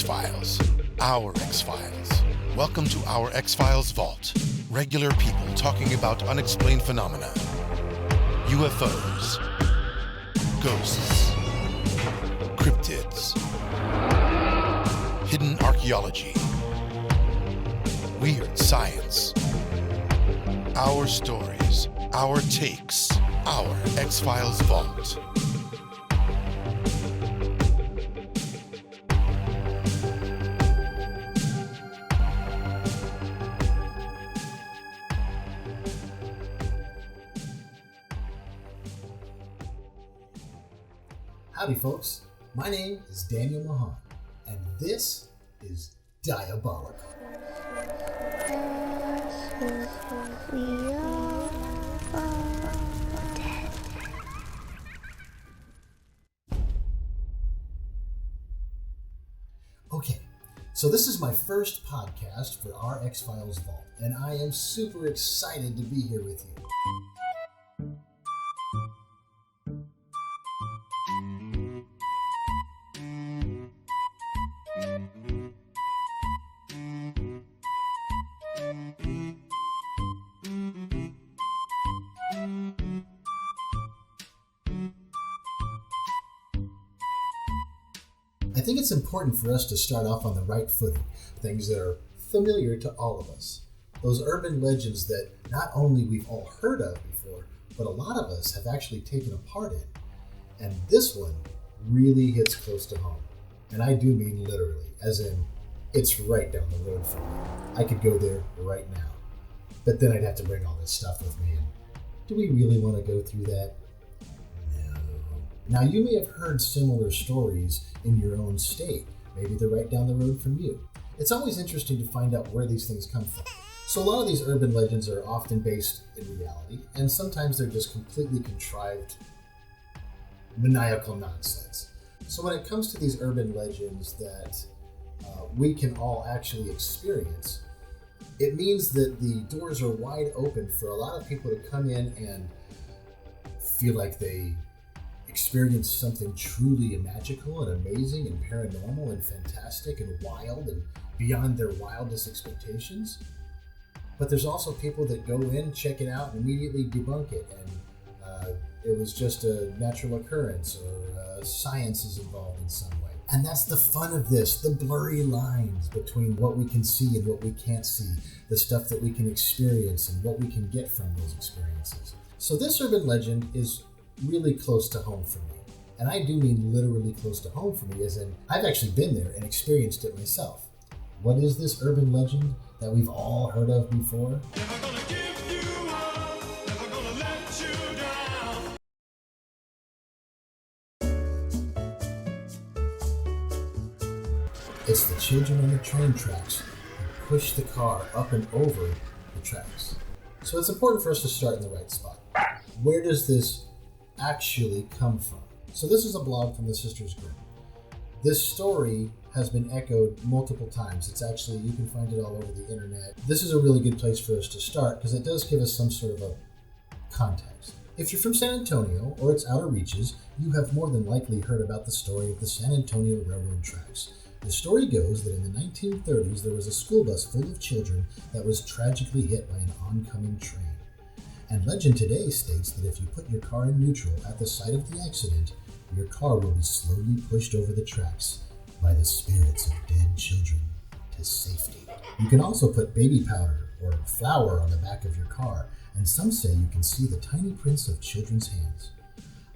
X-Files. Our X-Files. Welcome to our X-Files vault. Regular people talking about unexplained phenomena. UFOs. Ghosts. Cryptids. Hidden archaeology. Weird science. Our stories. Our takes. Our X-Files vault. Howdy folks, my name is Daniel Mahan, and this is Diabolical. Okay, so this is my first podcast for our X-Files Vault, and I am super excited to be here with you. I think it's important for us to start off on the right footing, things that are familiar to all of us. Those urban legends that not only we've all heard of before, but a lot of us have actually taken a part in. And this one really hits close to home. And I do mean literally, as in, it's right down the road from me. I could go there right now. But then I'd have to bring all this stuff with me, and do we really want to go through that? Now, you may have heard similar stories in your own state. Maybe they're right down the road from you. It's always interesting to find out where these things come from. So a lot of these urban legends are often based in reality, and sometimes they're just completely contrived, maniacal nonsense. So when it comes to these urban legends that we can all actually experience, it means that the doors are wide open for a lot of people to come in and feel like they experience something truly magical and amazing and paranormal and fantastic and wild and beyond their wildest expectations. But there's also people that go in, check it out, and immediately debunk it, and it was just a natural occurrence, or science is involved in some way. And that's the fun of this, the blurry lines between what we can see and what we can't see, the stuff that we can experience and what we can get from those experiences. So this urban legend is really close to home for me. And I do mean literally close to home for me, as in I've actually been there and experienced it myself. What is this urban legend that we've all heard of before? Never gonna give you up, never gonna let you down. It's the children on the train tracks who push the car up and over the tracks. So it's important for us to start in the right spot. Where does this actually come from? So this is a blog from the Sisters Grimm. This story has been echoed multiple times. It's actually, you can find it all over the internet. This is a really good place for us to start because it does give us some sort of a context. If you're from San Antonio or its outer reaches, you have more than likely heard about the story of the San Antonio Railroad tracks. The story goes that in the 1930s there was a school bus full of children that was tragically hit by an oncoming train. And legend today states that if you put your car in neutral at the site of the accident, your car will be slowly pushed over the tracks by the spirits of dead children to safety. You can also put baby powder or flour on the back of your car, and some say you can see the tiny prints of children's hands.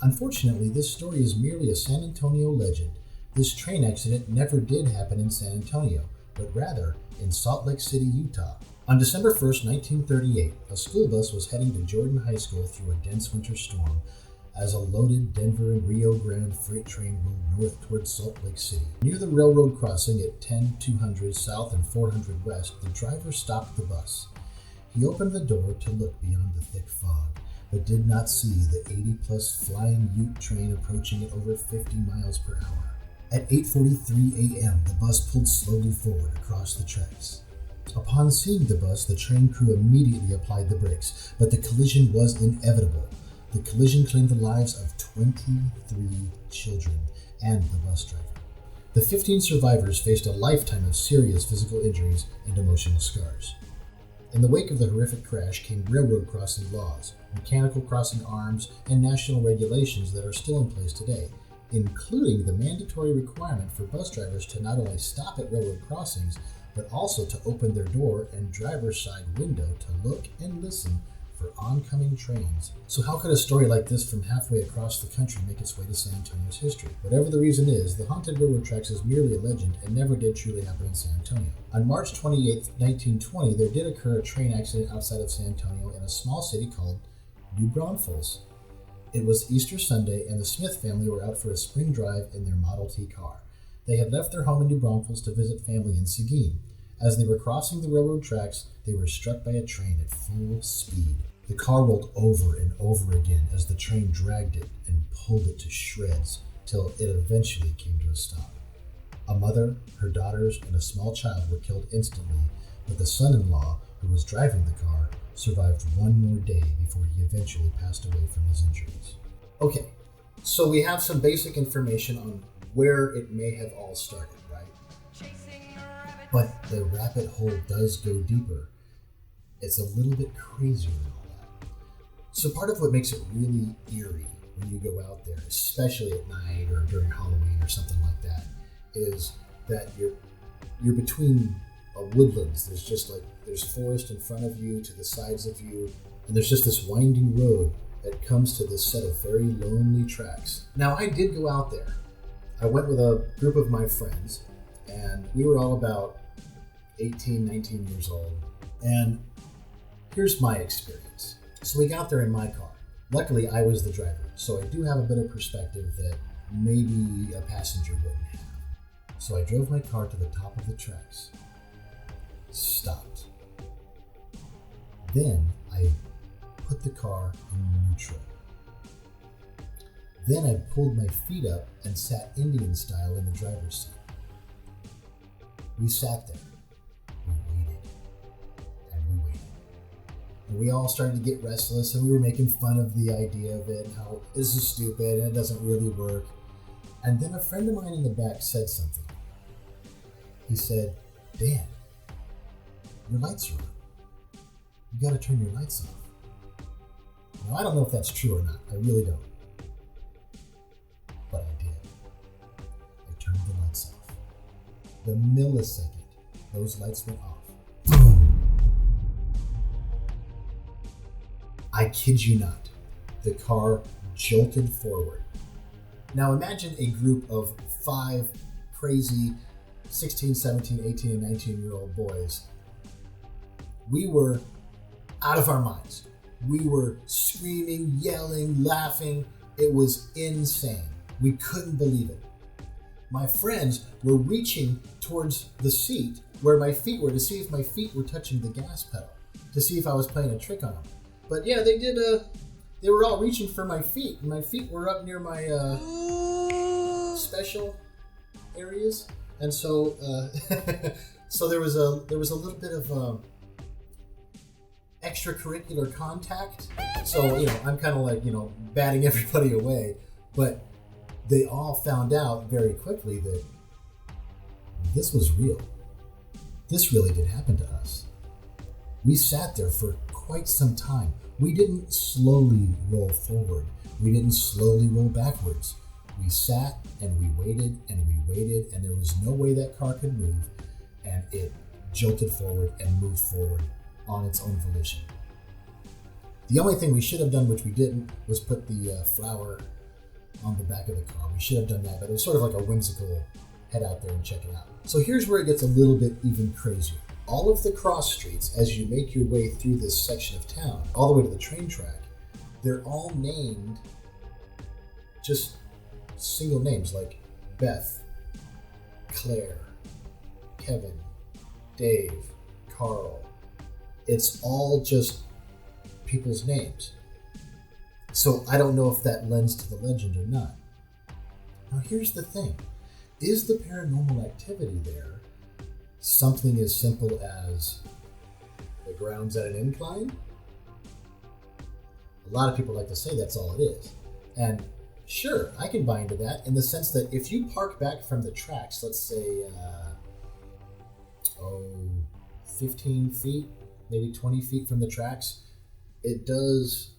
Unfortunately, this story is merely a San Antonio legend. This train accident never did happen in San Antonio, but rather in Salt Lake City, Utah. On December 1st, 1938, a school bus was heading to Jordan High School through a dense winter storm as a loaded Denver and Rio Grande freight train rolled north towards Salt Lake City. Near the railroad crossing at 10200 South and 400 West, the driver stopped the bus. He opened the door to look beyond the thick fog, but did not see the 80-plus flying Ute train approaching at over 50 miles per hour. At 8:43 a.m., the bus pulled slowly forward across the tracks. Upon seeing the bus, the train crew immediately applied the brakes, but the collision was inevitable. The collision claimed the lives of 23 children and the bus driver. The 15 survivors faced a lifetime of serious physical injuries and emotional scars. In the wake of the horrific crash came railroad crossing laws, mechanical crossing arms, and national regulations that are still in place today, including the mandatory requirement for bus drivers to not only stop at railroad crossings, but also to open their door and driver's side window to look and listen for oncoming trains. So how could a story like this from halfway across the country make its way to San Antonio's history? Whatever the reason is, the haunted railroad tracks is merely a legend and never did truly happen in San Antonio. On March 28, 1920, there did occur a train accident outside of San Antonio in a small city called New Braunfels. It was Easter Sunday, and the Smith family were out for a spring drive in their Model T car. They had left their home in New Braunfels to visit family in Seguin. As they were crossing the railroad tracks, they were struck by a train at full speed. The car rolled over and over again as the train dragged it and pulled it to shreds till it eventually came to a stop. A mother, her daughters, and a small child were killed instantly, but the son-in-law, who was driving the car, survived one more day before he eventually passed away from his injuries. Okay, so we have some basic information on where it may have all started, right? But the rabbit hole does go deeper. It's a little bit crazier than all that. So part of what makes it really eerie when you go out there, especially at night or during Halloween or something like that, is that you're between woodlands. There's forest in front of you, to the sides of you, and there's just this winding road that comes to this set of very lonely tracks. Now, I did go out there. I went with a group of my friends, and we were all about 18, 19 years old. And here's my experience. So we got there in my car. Luckily, I was the driver, so I do have a bit of perspective that maybe a passenger wouldn't have. So I drove my car to the top of the tracks, stopped. Then I put the car in neutral. Then I pulled my feet up and sat Indian style in the driver's seat. We sat there. We waited. And we waited. And we all started to get restless, and we were making fun of the idea of it and how this is stupid and it doesn't really work. And then a friend of mine in the back said something. He said, "Dan, your lights are on. You gotta turn your lights off." Now, I don't know if that's true or not. I really don't. But I did. I turned the lights off. The millisecond those lights went off, boom! I kid you not. The car jolted forward. Now imagine a group of 5 crazy 16, 17, 18, and 19-year-old boys. We were out of our minds. We were screaming, yelling, laughing. It was insane. We couldn't believe it. My friends were reaching towards the seat where my feet were to see if my feet were touching the gas pedal, to see if I was playing a trick on them. But yeah, they did. They were all reaching for my feet, and my feet were up near my special areas, and so so there was a little bit of extracurricular contact. So I'm kind of like batting everybody away, but they all found out very quickly that this was real. This really did happen to us. We sat there for quite some time. We didn't slowly roll forward. We didn't slowly roll backwards. We sat and we waited and we waited, and there was no way that car could move, and it jolted forward and moved forward on its own volition. The only thing we should have done, which we didn't, was put the flower on the back of the car. We should have done that, but it was sort of like a whimsical head out there and check it out. So here's where it gets a little bit even crazier. All of the cross streets, as you make your way through this section of town, all the way to the train track, they're all named just single names like Beth, Claire, Kevin, Dave, Carl. It's all just people's names. So I don't know if that lends to the legend or not. Now here's the thing. Is the paranormal activity there something as simple as the ground's at an incline? A lot of people like to say that's all it is. And Sure, I can buy into that in the sense that if you park back from the tracks, let's say, 15 feet, maybe 20 feet from the tracks, it does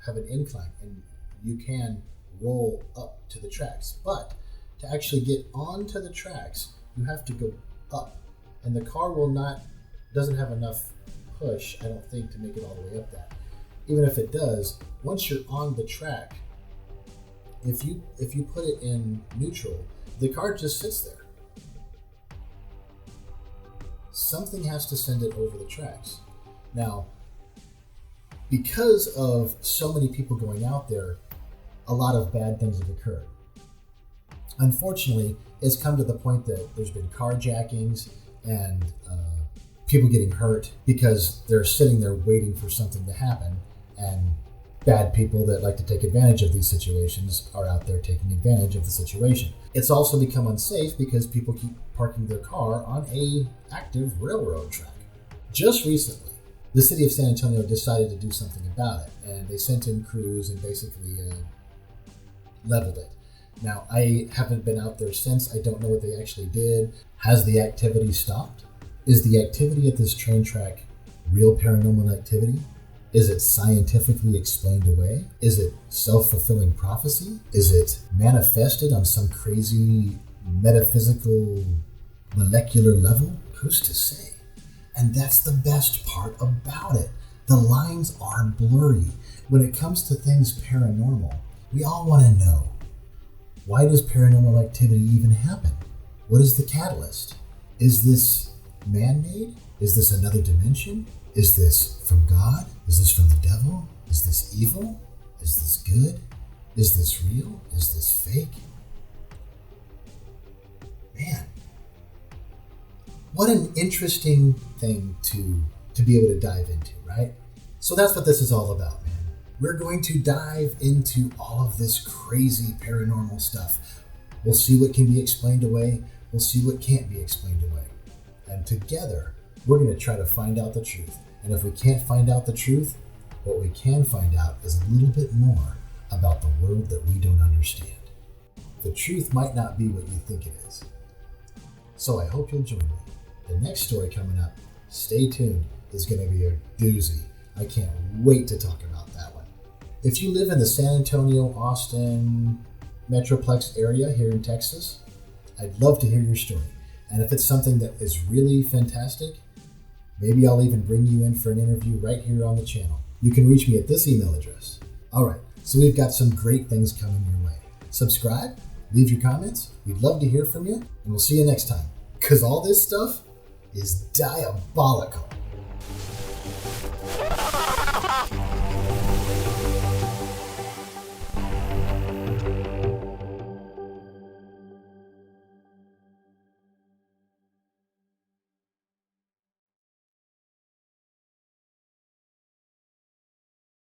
have an incline, and you can roll up to the tracks. But to actually get onto the tracks, you have to go up, and the car doesn't have enough push, I don't think, to make it all the way up that. Even if it does, once you're on the track, if you put it in neutral, the car just sits there. Something has to send it over the tracks. Now, because of so many people going out there, a lot of bad things have occurred. Unfortunately, it's come to the point that there's been carjackings and people getting hurt because they're sitting there waiting for something to happen, and bad people that like to take advantage of these situations are out there taking advantage of the situation. It's also become unsafe because people keep parking their car on a active railroad track. Just recently, the city of San Antonio decided to do something about it, and they sent in crews and basically leveled it. Now, I haven't been out there since. I don't know what they actually did. Has the activity stopped? Is the activity at this train track real paranormal activity? Is it scientifically explained away? Is it self-fulfilling prophecy? Is it manifested on some crazy metaphysical molecular level? Who's to say? And that's the best part about it. The lines are blurry. When it comes to things paranormal, we all want to know, why does paranormal activity even happen? What is the catalyst? Is this man-made? Is this another dimension? Is this from God? Is this from the devil? Is this evil? Is this good? Is this real? Is this fake? Man, what an interesting thing to be able to dive into, right? So that's what this is all about, man. We're going to dive into all of this crazy paranormal stuff. We'll see what can be explained away. We'll see what can't be explained away. And together, we're going to try to find out the truth. And if we can't find out the truth, what we can find out is a little bit more about the world that we don't understand. The truth might not be what you think it is. So I hope you'll join me. The next story coming up, stay tuned, is going to be a doozy. I can't wait to talk about that one. If you live in the San Antonio, Austin, Metroplex area here in Texas, I'd love to hear your story. And if it's something that is really fantastic, maybe I'll even bring you in for an interview right here on the channel. You can reach me at this email address. All right, so we've got some great things coming your way. Subscribe, leave your comments. We'd love to hear from you, and we'll see you next time. Because all this stuff is diabolical.